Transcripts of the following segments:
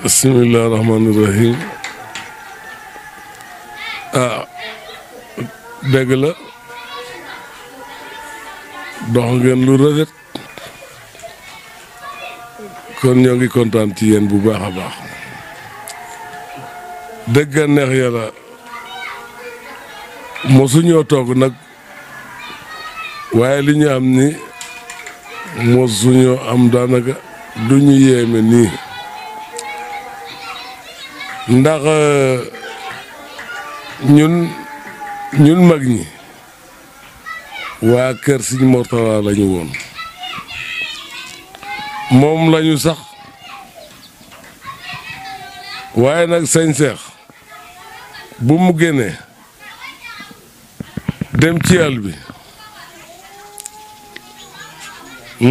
bismillah rahmaani rahim dëgg la dox ngeen lu rafet kon ñoo ngi kontaan ci yéen bu baax a baax dëgg neex yàlla mosuñoo toog nag waaye li ñu am ni mosuñoo am daanaka du ñu yéeme nii ndax ñun mag ñi waa kër Sëñ Mortala lañu woon moom lañu sax waaye nag sëñ Seex bu mu génnee dem ci àll bi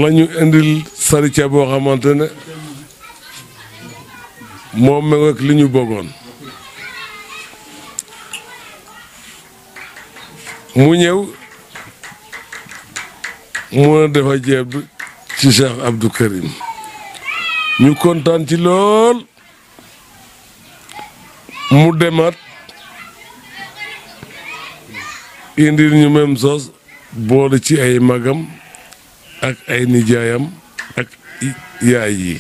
lañu indil sarica boo xamante ne moom mi ak li ñu bëggoon mu ñëw mu defa jeeb ci Cheikh Abdou Karim ñu kontaan ci lool mu demaat indil ñu même sos boole ci ay magam ak ay nijaayam ak yaay yi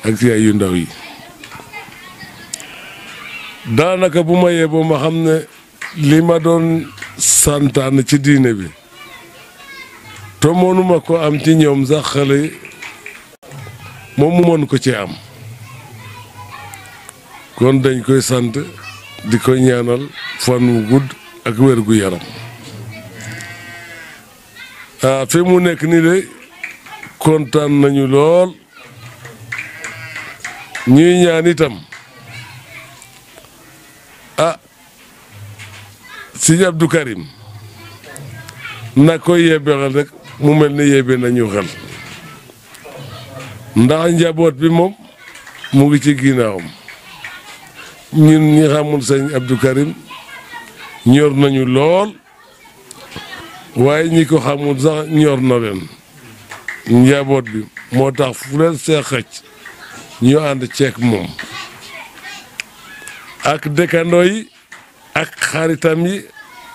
ak yaay yu ndaw yi daanaka bu ma yeboo ma xam ne li ma doon santaan ci diine bi te mënuma ko am ci ñoom sax xale moom mu mën ko ci am kon dañ koy sant di ko ñaanal fan wu gudd ak wér gu yaram fi mu nekk nii de kontaan nañu lool ñuy ñaan itam Sëñ Abdou Karim na koy yebbexal rek mu mel ni yebbe nañu xel ndax njaboot bi moom mu ngi ci ginnaawam ñun ñi xamul Sëñ Abdou Karim ñor nañu lool waaye ñi ko xamul sax ñor na leen njaboot bi moo tax fu leen see xëcc ñu ànd ceek moom ak dëkkandoo yi ak xaritam yi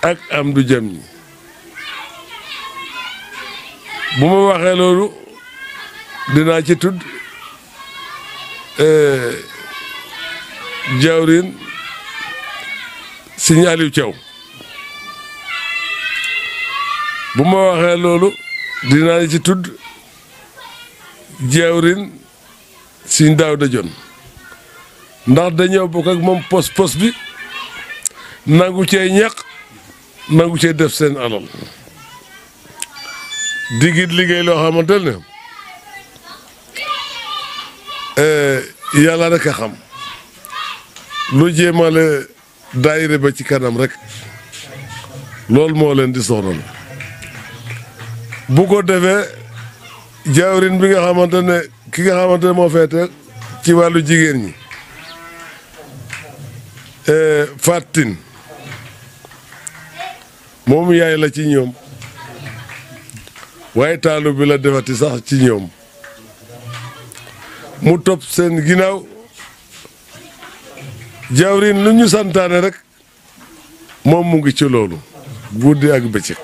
ak am du jëm ñi bu ma waxee loolu dinaa ci tudd jawrin Sëñ Aliou Thiaw bu ma waxee loolu dinaa ci tudd jawrin Sëñ Daawda Jon ndax dañoo bokk ak moom pos bi nangu cee ñaq nangu cee def seen alal digit liggéey loo xamante ne yàlla rek a xam lu jéemale daayire ba ci kanam rek loolu moo leen di soxla bu ko defee jawrin bi nga xamante ne ki nga xamante ne moo feete ci wàllu jigéen ñi Fatin moom yaay la ci ñoom waaye taalu bi la defati sax ci ñoom mu topp seen ginnaaw jawrin lu ñu santaane rek moom mu ngi ci loolu guddi ak bëccëg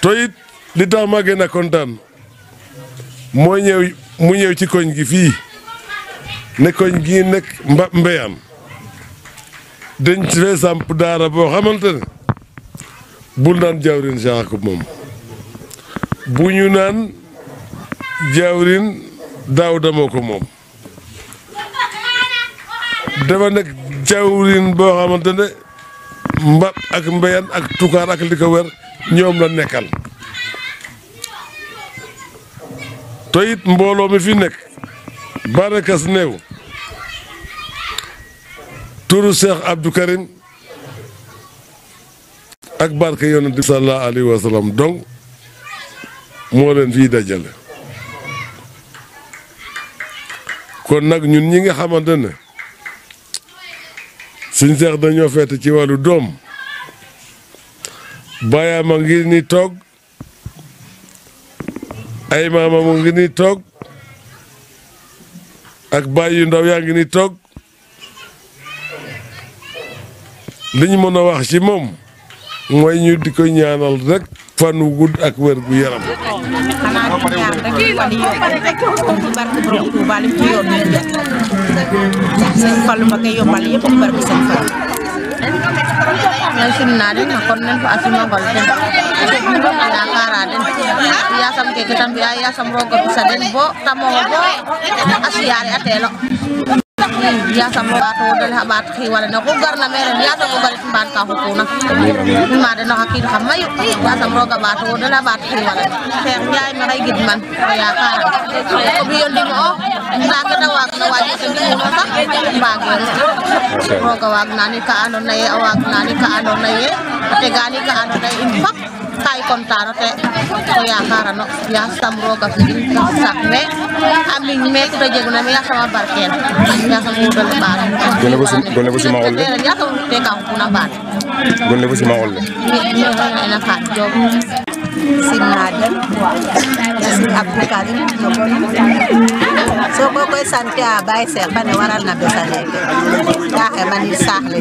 to it li tax ma gën a kontaan moo mu ñëw ci koñ gi fii ne koñ gi nekk mbeyaan dañ fee samp daara boo xamante ne bul naan jawrin saako moom bu ñu naan jawrin Daawda moo ko moom dafa nekk jawrin boo xamante ne mbab ak mbeyaan ak tukaar ak li ko wér ñoom la nekkal to it mbooloo mi fi nekk barakas néew turu Cheikh Abdou Karim ak barke yonent bi sallallahu alayhi wa sallam donc moo leen fii dajale kon nag ñun ñi nga xamante ne Sëñ Seex dañoo feete ci wàllu doom baayam a ngi ni toog ay maamam a ngi ni toog ak baay yu ndaw yaa ngi ni toog li ñu mën a wax ci moom mooy ñu di ko ñaanal rek fan wu gudd ak wér gu yaram. xanaa di ñaan rek fan yi ci barke borom Touba lim ci yoon ñu def seen Fallu ma koy yombal yëpp ci barke seen Fall ngay sim naa den kon nen fa asima ngol den yaakaara den yasam keke tan biya yasam roga bisa den bo tamoxo bo a siyaare a teelo yasam roga to del haɓaat xiiwale ne xu garna mene yasam o garit mbaan ka xupuna ma den oxa kiin xa mayu yasam roga ɓaato del haɓaat xiiwale Cheikh Ndiaye maxey gidman o yaakaara o ɓiyo ndimo o nda ke ta waagna waƴo ten ɗimo sax mbageeru roga waag na ni ka andoona yee a waag na ni ka andoona yee a tegaani ka andoona yee in fop ka i kontaan te o yaakaarano yasam roga fi'in ta sax me a miñ me te jegna me yasam a barkeel yasam wudole ɓaat gone fo simaxol le yasam te ka xupuna ɓaat gone fo simaxol le mi ena Faat Joob simna den yasin Abdou Karim so ko koy sante a Baye Cheikh bane waral na besa neke ka xemanit saax le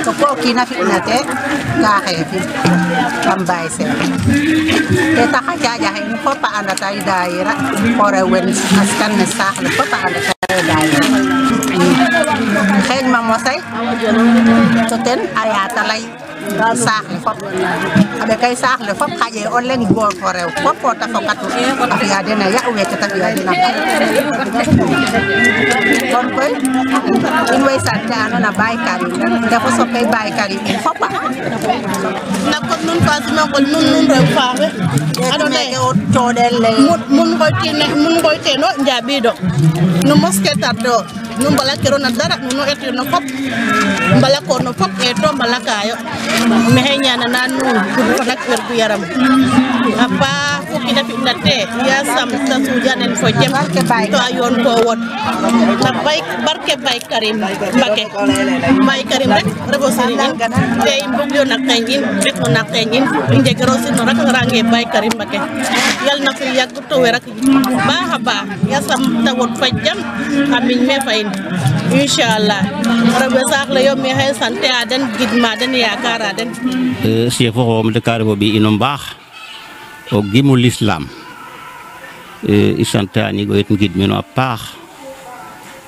to ko kiina fi'na te ka xeefin kam Baye Cheikh te taxa caajaxe in fop a andata daayira xore wen askan ne saax le fop a andata daayira xeeñ ma mosay to ten a yaata lay saax le fop a ɓekay saax le fop xaƴe o leŋ goor fo rew fop o ta fokatu a fi'a den a ya weeke ta fi'a den a kon koy in way sante a nuun a Baye Karim ndefo sopey Baye Karim in fop a nda comme nun Fasimangol nun rew faaxe andoona yee o cooɗel le mun ngoyteeno njaaɓiido nu moske tarde o nu mbalakiro na dara nu etirno fop mbalakoorno fop e to mbalakaayo maxey ñaanana nuun gudd fan ak wér gu yaram a paax fo kiina fi'na te yasam ta suuƴanen fo jem to a yoon ko wod na barke Baye Karim Mbake Baye Karim rek refo sëriñ in te i mbug yo na qeeñ in ɓekno na qeeñ in i njegiro sirno rek range Baye Karim Mbake yal na fi yàgg to wér ak baax a baax yasam ta wod fa jam a miñ me fa in inchallah rewe saax le yo maxey sante a den gidma den yaakaara den Cheikh fo xoxum de ka refo ɓiy ino mbaax o gimu l'islam i sante a nigo yit ngidmino a paax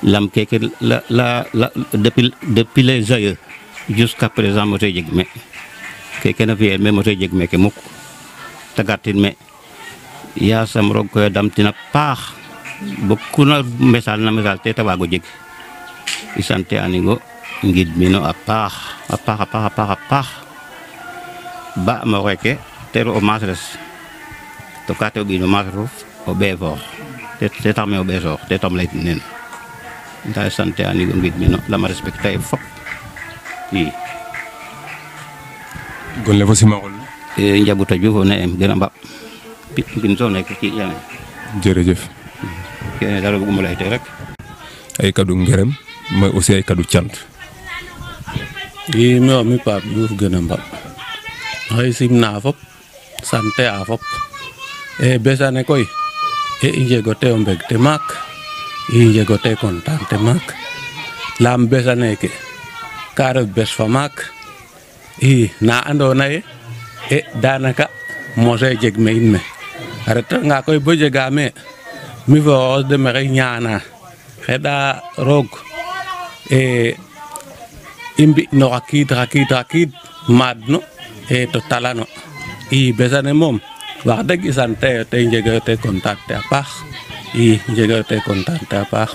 lam keke depuis les aïeux jusqu'à présent mote jeg me keke na fi'el me mote jeg meke muk te gartin me yasam roog koy a damtin a paax bo kuna mbesal na mbesal te ta waago jeg i sante a nigo ngidmino a paax a paax a paax a paax a paax ba mo xeke te o maas res to ka te o ɓiino maas rof o ɓeefoox te tax me o ɓeesoox te tam laytin neen nda sante a nigo ngidmino lama respecter e fop i gonle fo simaxol le Njabuta Diouf o ne'em gena mbaɓ pin so nek ki'ane jërëjëf kene dara bugum lay te rek ay kaddu ngërëm mais aussi ay kaddu cant i mi Pape Diouf gena mbaɓ maxey simna fop sante a fop e besane koy i njego te o mbegte maak i njego te contente maak lam besane ke ka ref bes fa maak i na andoona ye danaka mose jeg me in me a retanga koy bo jega me mi fo xoxes de maxey ñaana xeɗa roog i mbi'no xa kiid maadno to talano i besane moom wax dëgg i santeyo te njegoyo te contacte a paax i njegoyo te contacte a paax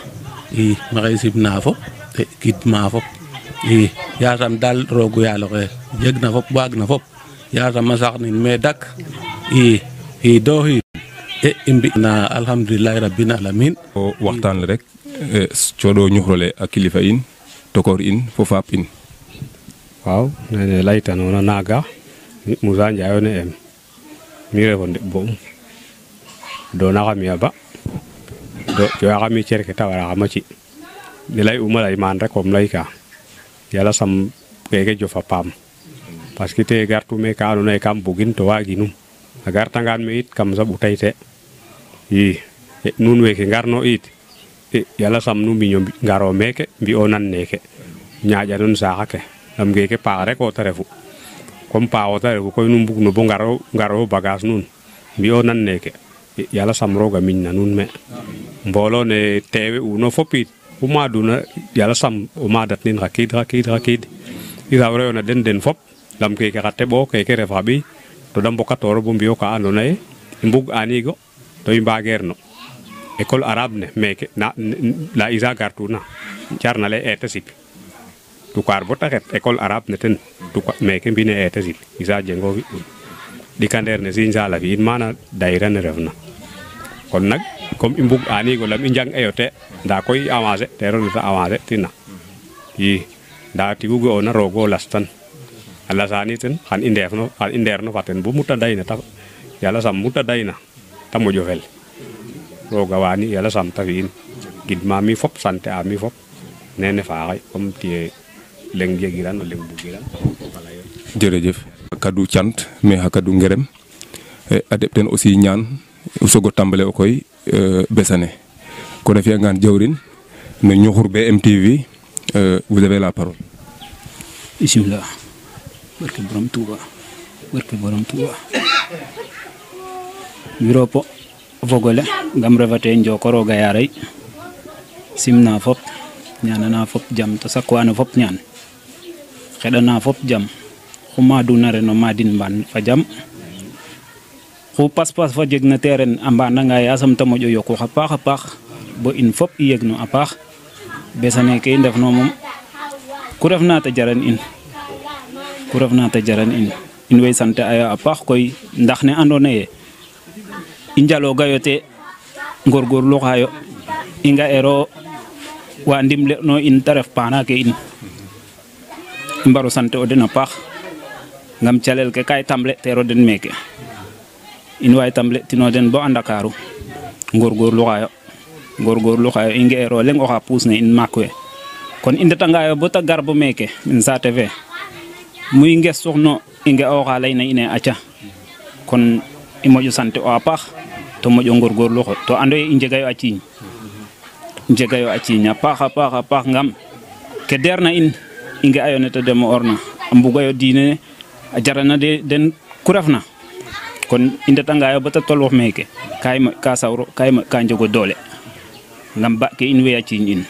i maxey simna fop te gidma fop i yasam dal roogu yaal oxe jegna fop waagna fop yasam a saxnin me dak i dooxid i mbi'na alhamdulilahi rabbil alamin o waxtaan le rek cooɗo ñuxrole a kilifa in tokoor in fo faap in waaw nene laytanoona naaga mi Moussa Ndiaye o ne'em mi refo ndeɓ bo'um doonaxam ya ba cooxaxam i cer ke ta waraxam a ci ne lay'uma lay maan rek om layka yala sam keke jofa paam parce que te gartu me ka andoona yee kam bugin to waaginum a gartangaan me it kam saɓu tayte i nuun weke ngarno it yàlla sam nu mbiño ngaro meeke mbi'o nan neke ñaaƴa nun saaxa ke lam geeke paax rek o ta refu comme paaxo ta refu koy nu mbug no bo ngaro bagage nun mbi'o nan neke yàlla sam roog a miñ na nuun me mboolo ne teewe uno fop it fu maaduna yàlla sam o maadat nin xa kiid i rawreyo na den fop lam keke xa teɓo keke ref xa ɓiy to da mbokatooro bo mbi'o ka andoona yee i mbug aniigo to i mbageerno école arabe ne meke la isa gartuna carna le eta sip tukar bo taxet école arabe ne ten meke mbine eta sip isa jengo fi dikander ne sin sala fi in mana daira ne refna kon nak comme i mbug anigo lam i njang eyote nda koy avancer tero ne ta avancer tina yi nda tigu go na rogo lastan ala sani ten xan i ndeerno faten bu muta dayna ta yàlla sam muta dayna ta moƴo fel roga wani yàlla sam ta fi'in gidma mi fop sante a mi fop nene faaxay comme tiye leng jegiran o leng bugiran jërëjëf kaddu cant mais xa kaddu ngerem a deɓ ten aussi ñaan o sogo tàmbale o koy besane kon a fi'angaan jawrin no Ñuxur BMTV vous avez la parole. bismillah barke borom Touba wiropo fogole ngam refate njoko roga yaray simna fop ñanana fop jam to sakwana fop ñaan xedana fop jam xuma duna reno madin mban fa jam xu pas fa jegna teren ambana nga yasam ta moƴo yoku xa paax bo in fop i yegno a paax besane ke i ndefno mom ku refna ta jaran in way sante ayo a paax koy ndax ne andona ye i njalogayo te ngorgorlu xayo i nga'ero wa ndimle no in te ref paana ke in i mbaro sante o den a paax ngam calel ke ka i tamle tero den meke in way tamle tino den bo a Ndakaaru ngorgorlu xayo i nga'ero leŋ oxa puus na in maak we kon i ndetangayo bo ta gar bo meke min saate fe muy ngestuxno i nga'oxa layna ine aca kon i moƴo sante o a paax to moƴo ngorgorlu xo to ando ye i njegayo a ciiñ a paax ngam ke derna in i nga'ayo ne ta deme'oorna a mbugayo diine a jarana den ku refna kon i ndetangayo bata toloox meeke ka sawro ka njego doole ngam ba ke in way a ciiñ in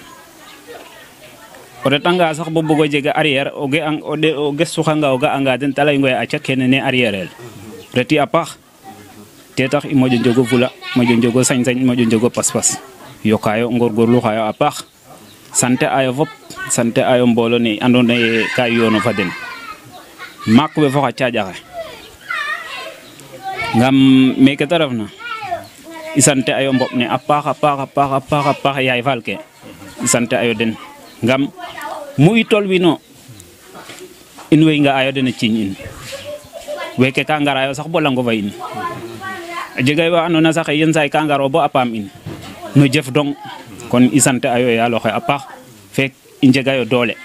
o retanga sax bo bugo jega arrière o gestuxanga o ga'anga den ta layongo ye aca kene ne arrière el reti a paax te tax i moƴo njego fula moƴo njego sañ-sañ moƴo njego pas-pas yokayo ngorgorlu xayo a paax sante ayo fop sante ayo mboolo ne andona ye ka yono fa den maak we fo xa caaƴaxe ngam meke te refna i sante ayo mboɓ ne a paax yaay faal ke i sante ayo den ngam mu i tolwino in way nga'ayo den a ciiñ in weke ka ngarayo sax bo lango fa in a jega wa andona sax yen saay ka ngaro bo a paam in no jef dong kon i sante ayo yaaloxe a paax fek i njegayo doole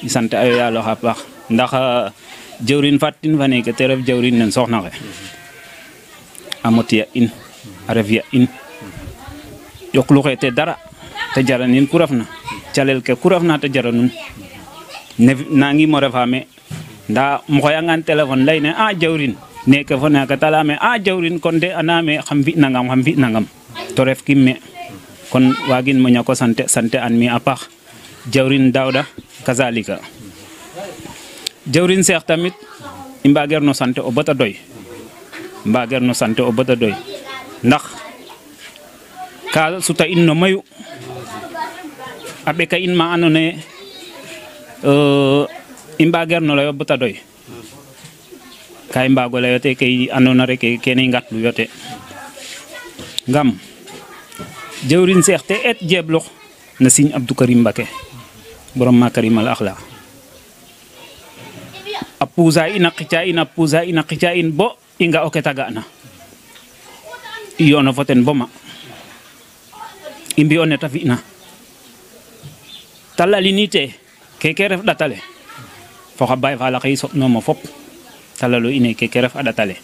i sante ayo yaaloxe a paax ndax jawrin fatin fa neke te ref jawrin nen soxna xe a motiya in a ref ya in ƴoklu xe te dara te jaranin ku refna calel ke ku refna te jaranun nangimo refa me nda um xoyangan téléphone leyne a jawrin neke fo neke ta leyame a jawrin kon de aname xam fi nangam to ref kim me kon wagin mo ñako sante an mi a paax jawrin Daouda kazalika jawrin Cheikh tamit i mbageerno sante o bata doy ndax ka suta in no mayu a ɓeka in ma andona ye i mbageerno leyo bata doy ka i mbago leyo te ke i andona rek kene i ngatlu yo te ngam jawrin Cheikh te et jeblux na Serigne Abdou Karim Mbacké borom Makarimal Akhlaq a puusa in a qica in bo i nga o ke ta ga'na i yono fo ten bo ma i mbi'o ne ta fi'na ta lalinite keke ref ɗatale fo xa Baay Faal axe i soɓnoma fop ta lalo ine keke ref a ɗatale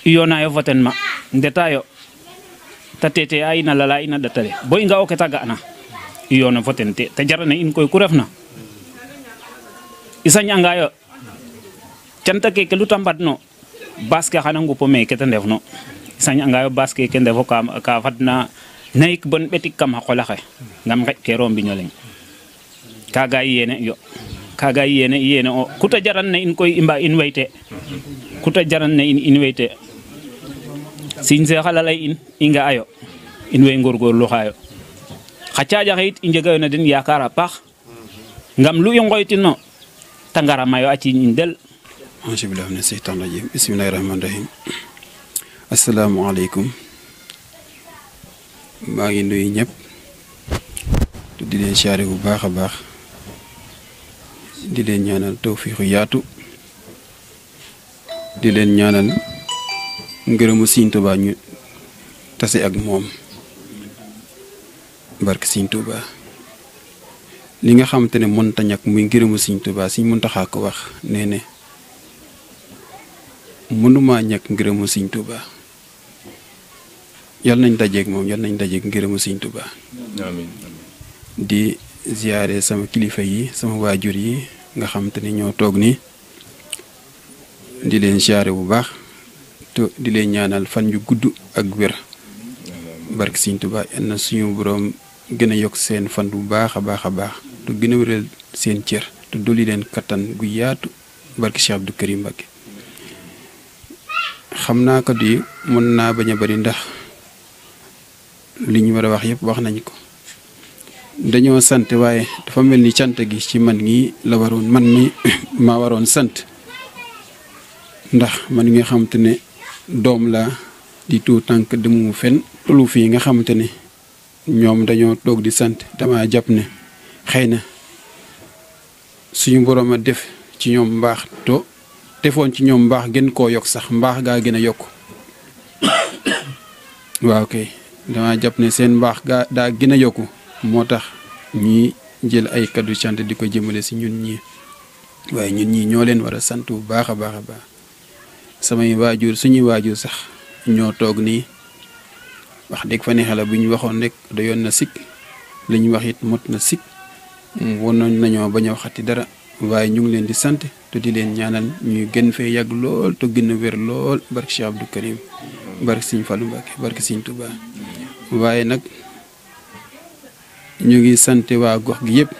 i yonayo fo ten ma ndetayo ta tete a ina lala ina ɗatale bo i nga o ke ta ga'na i yoona fo ten te jarana in koy ku refna i sañ'angayo canta keke lu ta mbadno baas ke xana ngupo me ke ta ndefno i sañ'angayo baas keke ndefo ka fadna nayik bon ɓetik kam xa qol axe ngam xeƴkero o mbiñ o leŋ kaaga yene yo kaaga yene o ku ta jaran na in koy i mba in weyte ku ta jaran na in weyte Serigne Cheikh a lay in i nga'ayo in way ngorgorluxaayo xa caajaxe yit i njegaayo na den yaakaar a paax ngam lu i ngoytino ta ngaramayo a ciiñ in del auzu billaahi mina seytaani rajiim bismillaahi rahmaani rahiim assalaamu aleykum maa ngi nuyu ñëpp di leen siyaare bu baax a baax di leen ñaanal tawfiixu yaatu di leen ñaanal ngërëmu Sëriñ Tuubaa ñu tase ak moom barke Sëriñ Tuubaa li nga xamante ne mënta ñàkk muy ngërëmu Sëriñ Tuubaa Sëriñ Muntaxaa ko wax nee ne mënumaa ñàkk ngërëmu Sëriñ Tuubaa yal nañ dajeeg moom yal nañ dajeeg ngërëmu Sëriñ Tuubaa amiin di ziyaare sama kilifa yi sama waajur yi nga xamante ne ñoo toog nii di leen ziyaare bu baax te di leen ñaanal fan yu gudd ak wér barke Sëriñ Tuubaa yal na suñu boroom gën a yokk seen fan bu baax a baax a baax te gën a wéral seen cër te dolli leen kattan gu yaatu barke Cheikh Abdou Karim Mbacké xam naa ko di mën naa bañ a bari ndax li ñu war a wax yëpp wax nañ ko dañoo sant waaye dafa mel ni cant gi ci man ngi la waroon man mi maa waroon sant ndax man nga xamante ne doom la di tuut tànk demu fen tollu fii nga xamante ne ñoom dañoo toog di sant dama jàpp ne xëy na suñu boroom a def ci ñoom mbaax to defoon ci ñoom mbaax gën koo yokk sax mbaax gaa gën a yokk waaw kay dama jàpp ne seen mbaax gaa daa gën a yokku moo tax ñi jël ay kaddu cant di ko jëmale si ñun ñi waaye ñun ñii ñoo leen war a sant bu baax a baax a baax samay waajur suñuy waajur sax ñoo toog nii wax dëgg fa ne xale bu ñu waxoon rek doyoon na sikk li ñu wax it mot na sikk wonoon nañoo bañ a waxati dara waaye ñu ngi leen di sant te di leen ñaanal ñuy gën fee yàgg lool te gën a wér lool barke Cheikh Abdou Karim barke Sëriñ Fallou Mbacké barke Sëriñ Touba waaye nag ñu ngi sant waa gox gi yëpp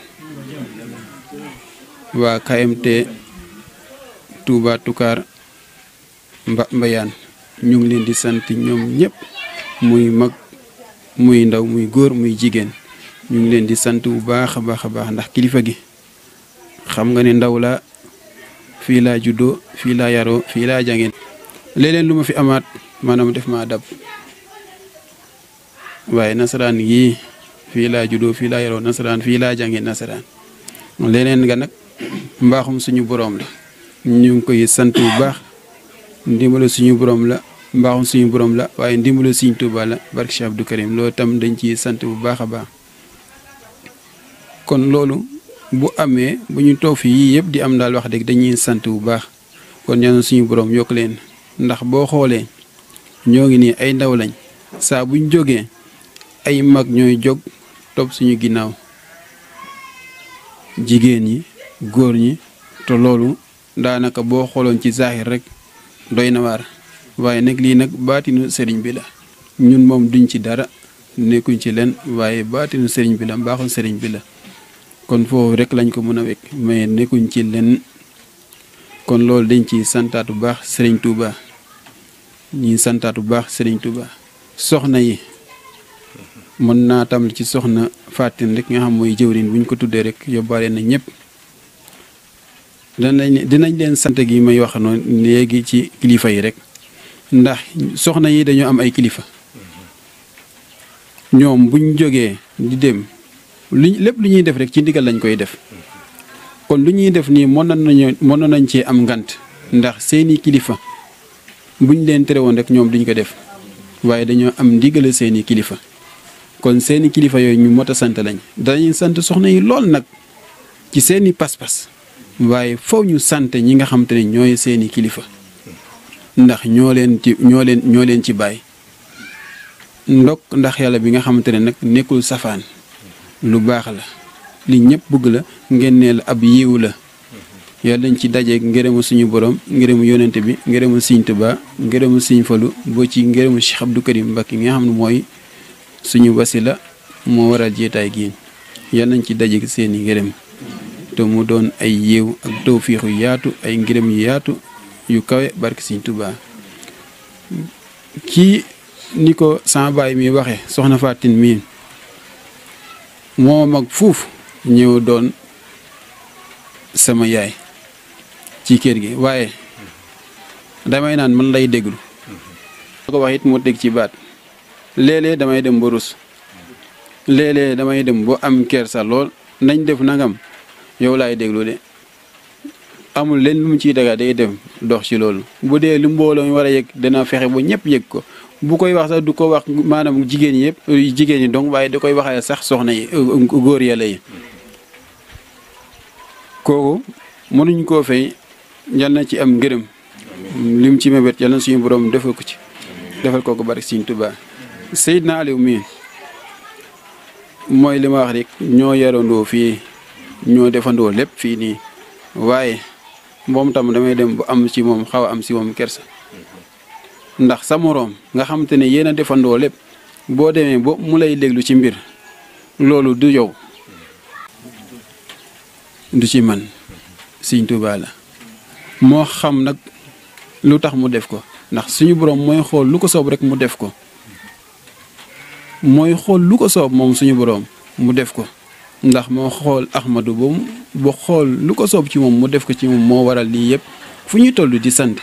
waa KMT Touba Toucar Mbayaan ñu ngi leen di sant ñoom ñëpp muy mag muy ndaw muy góor muy jigéen ñu ngi leen di sant bu baax a baax a baax ndax kilifa gi xam nga ne ndaw la fii laa juddoo fii laa yaroo fii laa jàngeen léeg-léeg lu ma fi amaat maanaam def maa dab waaye nasaraan yii fii laa juddoo fii laa yaroo nasaraan fii laa jàngee nasaraan leneen nga nag mbaaxum suñu borom la ñu ngi koy sant bu baax ndimbalu suñu borom la mbaaxum suñu borom la waaye ndimbalu Sëriñ Tuubaa la barke Cheikh Abdou Karim loolu tam dañ ciy sant bu baax a baax kon loolu bu amee bu ñu toog fii yii yëpp di am daal wax dëgg dañuy sant bu baax kon ñaan suñu borom yokk leen ndax boo xoolee ñoo ngi nii ay ndaw lañ saa buñ jógee ay mag ñooy jóg topp suñu ginnaaw jigéen ñi góor ñi te loolu daanaka boo xooloon ci zaaxir rek doy na waar waaye nag lii nag baatinu sëriñ bi la ñun moom duñ ci dara nekkuñ ci leen waaye baatinu sëriñ bi la mbaaxul sëriñ bi la kon foofu rek lañ ko mën a wekk mais nekkuñ ci leen kon loolu dañ ci santaat bu baax sëriñ Touba ñi santaat bu baax sëriñ Touba soxna yi mën naa tam ci soxna Fatin rek nga xam mooy jëwriñ bu ñu ko tuddee rek yóbbaale na ñëpp dinañ leen sant gi may wax noonu léegi ci kilifa yi rek ndax soxna yi dañoo am ay kilifa ñoom buñ jógee di dem lépp lu ñuy def rek ci ndigal lañ koy def kon lu ñuy def nii mën nañ ci am ngant ndax seeni kilifa buñ leen tere woon rek ñoom duñ ko def waaye dañoo am ndigal seeni kilifa kon seeni kilifa yooyu ñu mot a sant lañ dañuy sant soxna yi lool nag ci seeni pas-pas waaye foo ñu sant ñi nga xam te ne ñooy seeni kilifa ndax ñoo leen ci bàyyi ndok ndax yàlla bi nga xamante ne nag nekkul safaan lu baax la li ñëpp bëgg la ngeen ab yiw la yàlla dañ ci dajeeg ngërëmu suñu borom ngërëmu yonente bi ngërëmu Sëñ Tuubaa ngërëmu Sëñ Fallu boo ci ngërëmu Cheikh Abdou Karim Mbacké nga xam ne mooy suñu wasila moo waral jeetaay gi yàlla nañ ci dajeeg seeni ngërëm te mu doon ay yiw ak tawfiix yu yaatu ay ngërëm yu yaatu yu kawe barke Sëñ Tuubaa kii ni ko sama baay mi waxe soxna Fatin mii moo mag fuuf ñëw doon sama yaay ci kër gi waaye damay naan man lay déglu ko wax it mu teg ci baat léeg-léeg damay dem ba rus léeg-léeg damay dem ba am kersa lool nañ def nangam yow laay déglu de amul leen lu mu ciy daga day dem dox ci loolu bu dee lu mbooloo mi war a yëg dana fexe ba ñëpp yëg ko bu koy wax sax du ko wax maanaam jigéen ñi yëpp jigéen ñi donc waaye da koy waxale sax soxna yi góor yàlla yi kooku mënuñ koo fay yal na ci am ngërëm lim ci mébét yal na suñu borom defal ko ci defal kooku bari Sëñ Tuubaa Seydina Aliou mii mooy li ma wax rek ñoo yarandoo fii ñoo defandoo lépp fii nii waaye moom tam damay dem bu am ci moom xaw a am ci moom kersa ndax sa moroom nga xamante ne yéen a defandoo lépp boo demee ba mu lay déglu ci mbir loolu du yow du ci man Sëñ Tuubaa la moo xam nag lu tax mu def ko ndax suñu borom mooy xool lu ko soob rek mu def ko mooy xool lu ko soob moom suñu borom mu def ko ndax moo xool Ahmadu ba xool lu ko soob ci moom mu def ko ci moom moo waral lii yëpp fu ñuy toll di sant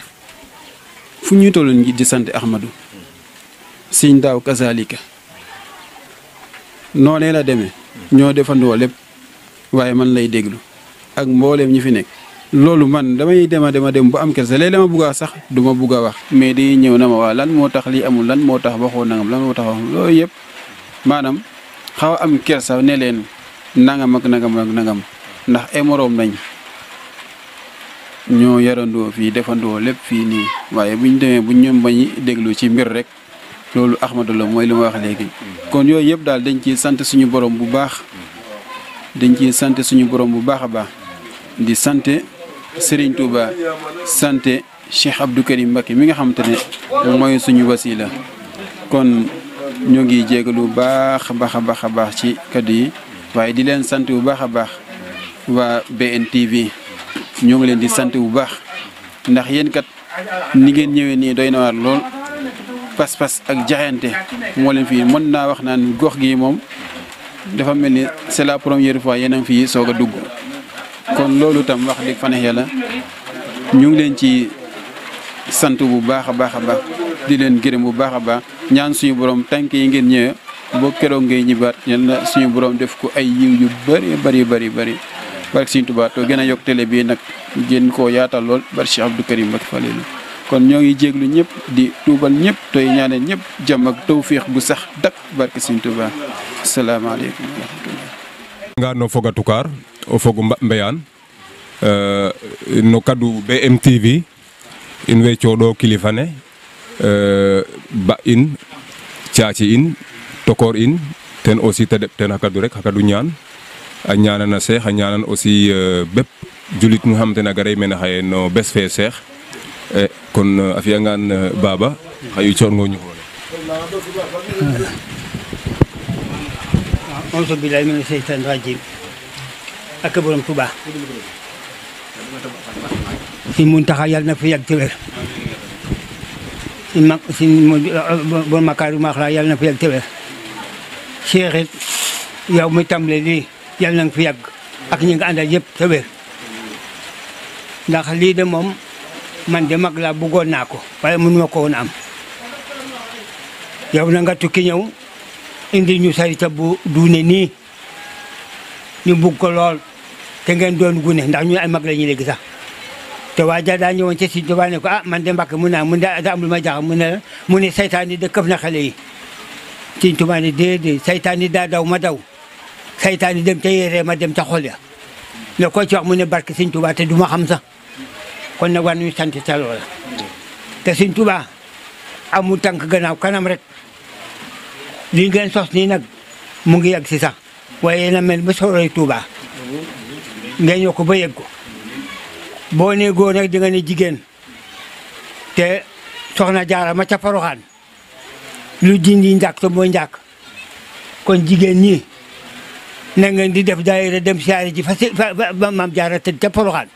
fu ñuy toll di sant Ahmadu Sëñ Daaw kazalika noonee la demee ñoo defandoo lépp waaye man lay déglu ak mbooleem ñi fi nekk loolu man damay dem ba am kersa léeg-léeg ma bugg a sax du ma bugg a wax mais di ñëw na ma waa lan moo tax lii amul lan moo tax waxoo nangam lan moo tax wax loolu yëpp maanaam xaw a am kersa ne leen nangam ak nangam ak nangam ndax ay moroom lañ ñoo yarandoo fii defandoo lépp fii nii waaye buñ demee buñ ñoom bañi déglu ci mbir rek loolu Ahmadu la mooy li ma wax léegi kon yooyu yëpp daal dañ ciy sant suñu borom bu baax dañ ciy sant suñu borom bu baax a baax di sant Serigne Touba sant Cheikh Abdou Karim Mbacké mi nga xamante ne mooy suñu wasila kon ñoo ngi jégalu bu baax a baax a baax ci kaddu yi waaye di leen sant bu baax a baax waa BNTV ñoo ngi leen di sant bu baax ndax yéen kat ni ngeen ñëwee nii doy na waar lool pas-pas ak jaxante moo leen fii mën naa wax naan gox gi moom dafa mel ni c'est la première fois yéen a ngi fii soog a dugg kon loolu tam wax dëgg fa neex yàlla ñu ngi leen ci sant bu baax a baax a baax di leen gërëm bu baax a baax ñaan suñu borom tànk yi ngeen ñëwee boo keroog ngay ñibbaat yal na suñu borom def ko ay yiw yu bëri barke Sëñ Tuubaa to gën a yokk télé bii nag gën koo yaatal lool barke Cheikh Abdou Karim Mbacké Falilou kon ñoo ngi jéglu ñëpp di tuubal ñëpp toy ñaanal ñëpp jàmm ak tawfiix gu sax dak barke Sëñ Tuubaa asalaamaaleykum wa rahmatullah nga no foga tukar o fogo mbeyaan no kadu BMTV in way cooɗo kilifa ne ba in caaci in tokor in ten aussi te deɓ ten xa kadu rek xa kadu ñaan a ñaanan a Cheikh a ñaanan aussi bépp julit mu xam te na garay mene xaye no bés fe Cheikh kon a fi'angaan Baba xayu coongo ñu xoole auzu billaahi mina seytaani rajiim ak borom Tuubaa si Muntaxa yàlla na fi yàgg te wér si bon Makaarimul Axlaaq yàlla na fi yàgg te wér Cheikh it yow mi tàmbale lii yàlla na nga fi yàgg ak ñi nga àndal yëpp te wér ndax lii de moom man de mag laa bëggoon naa ko waaye mënuma ko woon am yow na nga tukki ñëw indi ñu sarita bu duune nii ñu bugg ko lool te ngeen doon gune ndax ñu ay mag la ñu léegi sax te waa ja daa ñëwoon ci Sëñ Tuubaa ne ko ah man de Mbàkke mun naa mun daa am lu ma jaaxal mu ne saytaan yi de këf na xale yi Sëñ Tuubaa ne déedéet saytaan yi daa daw ma daw saytaan yi dem ca yéree ma dem ca xol ya ne ko ci wax mu ne barke Sëñ Tuubaa te du ma xam sax kon nag war nañu sant ca loola te Sëñ Tuubaa amul tànk gannaaw kanam rek li ngeen sos nii nag mu ngi yegg si sax waaye na mel ba soroy Touba ngeen yokk ba yegg ko boo nee góor nag di nga ne jigéen te soxna Jaara ma ca Poroxaan lu dindi njàkk te mooy njàkk kon jigéen ñi na ngeen di def daayira dem siyaare ji fa maam Jaara tëdd ca Poroxaan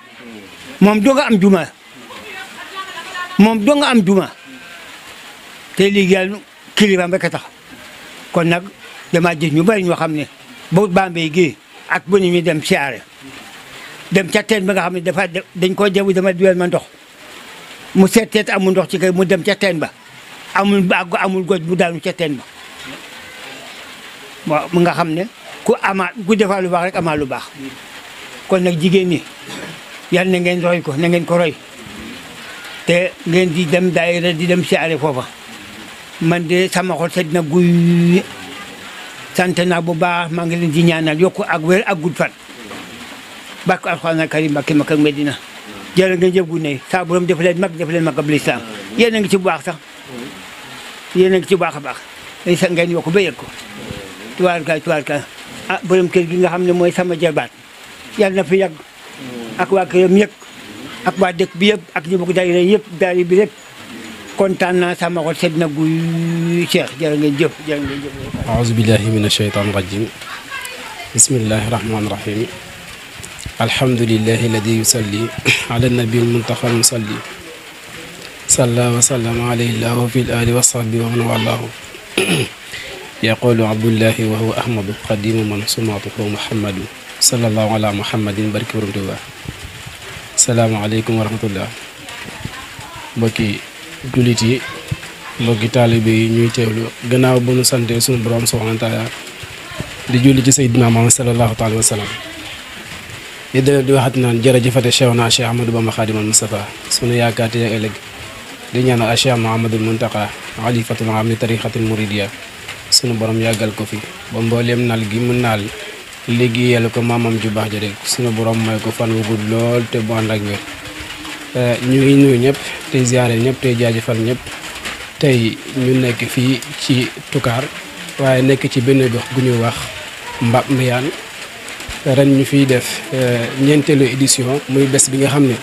moom doo nga am juma moom doo nga am juma te liggéeyal kilifaam rek a tax kon nag dama gis ñu bari ñoo xam ne ba Bambey gi ak bu ñu dem siyaare dem ca teen ba nga xam ne dafa dañ koo jabu dama duwel ma ndox mu seet amul ndox ci kay mu dem ca teen ba amul baag amul goj mu daanu ca teen ba waaw mu nga xam ne ku defaa lu baax rek amaa lu baax kon nag jigéen ñi yal na ngeen roy ko na ngeen ko roy te ngeen di dem daayira di dem siyaare foofa man de sama xol sedd na guy sant naa bu baax maa ngi leen di ñaanal yokku ak wér ak gudd fan barke alxuraan karim Mbakke Makka ak Medina jërë ngeen jëf gu ne saa borom def leen mag ab lislaam yéen a ngi ci bu baax sax yéen a ngi ci bu baax a baax day sax ngeen yokku ba yëg ko tubaarkaay ah borom kër gi nga xam ne mooy sama jarbaat yàlla na fi yàgg ak waa këram yëpp ak waa dëkk bi yëpp ak ñu bokk daayira yëpp daayira bi yëpp kontaan naa sama xol sedd na guy Cheikh jërë ngeen jëf jërë ngeen jëf. aouzu billahi mina shaytaani rajim bismillahi rahmaani rahim alhamdulillahi alladi yusalli ala nabi almuntaqa almusalli salla wa sallama alayhi llahu fi l ali wa sahbi wa man wallahu yaqulu abdullahi wa huwa ahmadu qadimu man sumatuhu muhammadu sallallahu ala muhammadin barki borom Tuuba salaamaaleykum wa rahmatullah mbokki jullit yi mbokki taalibe yi ñuy teewlu gannaaw bu nu sante sunu borom subhanahu wa taala di julli ci Seydina Muhammad sallallahu alayhi wa sallam di waxat naan jërëjëfate Cheikhna Cheikh Ahmadou Bamba Khadimal Mustafa sunu yaakaar te ëllëg di ñaanal Cheikh Mouhamadoul Mountakha xalifatul aam li tariqatil muridiya sunu borom yàggal ko fi ba mbooleem nal gi mu naal liggéeyal ko maamam ju baax ja rek sunu borom may ko fan wu gudd lool te bu ànd ak wér ñu ngi nuyu ñëpp tey ziare ñëpp tey jaajëfal ñëpp tey ñu nekk fii ci Toucar waaye nekk ci benn gox gu ñuy wax Mbap Mbéyaan ren ñu fiy def ñeenteelu édition muy bés bi nga xam ne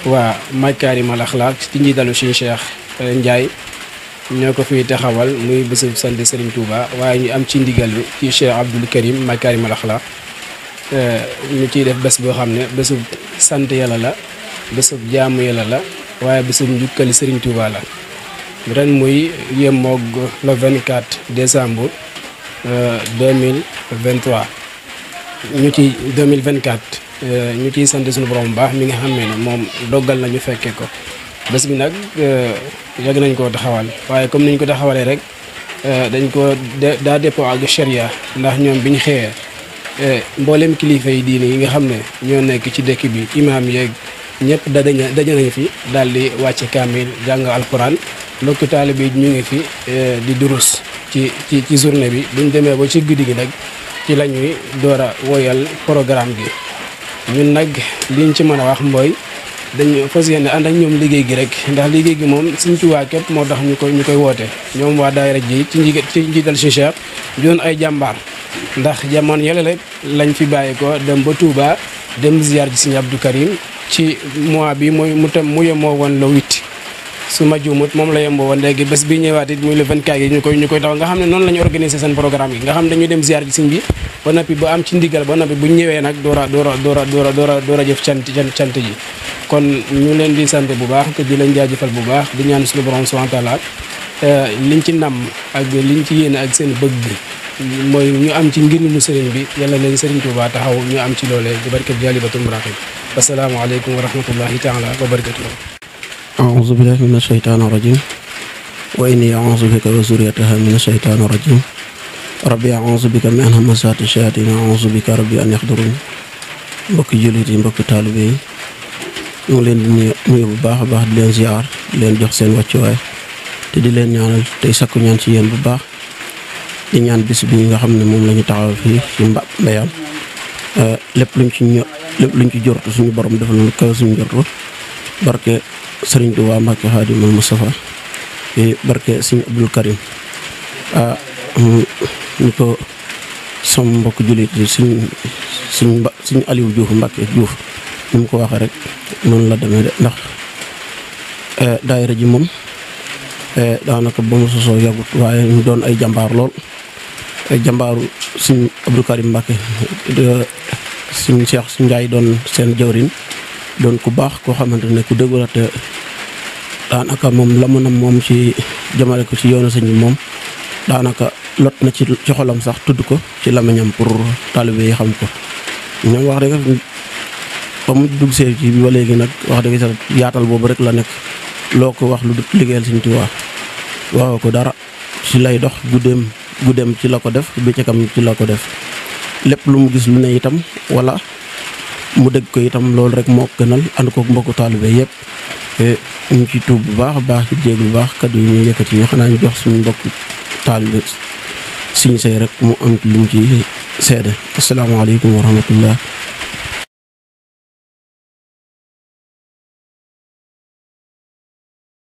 waa Makarimal Akhlaq ci njiitalu Serigne Cheikh Ndiaye ñoo ko fiy taxawal muy bésub sant Serigne Touba waaye ñu am ci ndigal bi ci Cheikh Abdoul Karim Makarimal Akhlaq ñu ciy def bés boo xam ne bésub sant yàlla la bésub jaamu yàlla la waaye bésub njukkali Serigne Touba la ren muy yemoog le 24 décembre 2023 ñu ci 2024 ñu ciy sant suñu borom bu baax mi nga xam ne moom doggal na ñu fekkee ko bés bi nag yàgg nañ koo taxawal waaye comme niñ ko taxawalee rek dañ ko daa dépôt ak charia ndax ñoom biñ xëyee mboolem kilifa yi diine yi nga xam ne ñoo nekk ci dëkk bi imaam yeeg ñëpp daje nañ fi daal di wàcce kaamil jàng alquran mbokki taalibe bi ñu ngi fi di durus ci journée bi buñ demee ba ci guddi gi nag ci la ñuy door a woyal programme gi ñun nag liñ ci mën a wax mooy dañu fas yéene ànd ak ñoom liggéey gi rek ndax liggéey gi moom Sëriñ Tuubaa képp moo tax ñu koy woote ñoom waa daayira ji ci njiital si Cheikh doon ay jàmbaar ndax jamono yële rek lañ fi bàyyi ko dem ba Touba dem ziar ji Sëriñ Abdou Karim ci mois bi mu yemoo woon le 8 su ma juumut moom la yemboo woon léegi bés bi ñëwaat it muy le 24 yi ñu koy taxaw nga xam ne noonu la ñu organisé seen programme yi nga xam ne dañuy dem ziar ji sëñ bi ba noppi ba am ci ndigal ba noppi bu ñu ñëwee nag door a jëf cant ji kon ñu leen di sant bu baax te di leen jaajëfal bu baax di ñaan suñu borom subhanahu wa taala liñ ci nam ak liñ ci yéene ak seen bëgg mooy ñu am ci ngirnu sëriñ bi yàlla leen sëriñ Tuubaa taxaw ñu am ci loolee di barkat Jaalibatul Maraqib assalaamu aleykum wa rahmatullahi taala wa barakatuh أعوذ بالله من الشيطان الرجيم وإني أعوذ بك وذريتها من الشيطان الرجيم ربي أعوذ بك من همزات الشياطين أعوذ بك ربي أن يحضرون mbokki jullit yi mbokki taalibe yi ñu ngi leen di nuyu bu baax a baax di leen ziar di leen jox seen wàccuwaay te di leen ñaanal tey sakku ñaan ci yéen bu baax di ñaan bis bi nga xam ne moom la ñu taxaw fii ci Mbap Mbéyaan lépp luñ ci jortu suñu borom defal lu kaw suñu jortu barke Sëriñ Tuubaa Mbàkke Xaadimal Mustafa barke Sëriñ Abdul Karim ni ko sama mbokk jullit yi suñ Aliou Diouf Mbacke Diouf ni mu ko waxee rek noonu la demee de ndax daayira ji moom daanaka ba mu sosoo yàggut waaye ñu doon ay jàmbaar lool ay jàmbaaru suñ Abdou Karim Mbacke suñ Cheikh suñ Ndiaye doon seen jawrin doon ku baax koo xamante ne ku dëggu la te daanaka moom la mën a moom ci jëmale ko ci yoonu sëñ bi moom daanaka lot na ci xolam sax tudd ko ci lamañam pour taalibe yi xam ko ñoom wax dëgg ba mu dugg see ci bi ba léegi nag wax dëgg sax yaatal boobu rek la nekk loo ko wax lu liggéeyal Sëñ Tuubaa waxoo ko dara ci lay dox guddeem ci la ko def bëccëgam ci la ko def lépp lu mu gis lu ne itam wala mu dégg ko itam loolu rek moo gënal ànd ko mbokku taalibe yëpp te ñu ci tuub bu baax a baax ci jéeg bu baax kaddu yi ñu yëkkati yi xanaa ñu jox suñu mbokku taalibe Sëñ Sey rek mu am lu mu ci seede asalaamaaleykum wa rahmatullah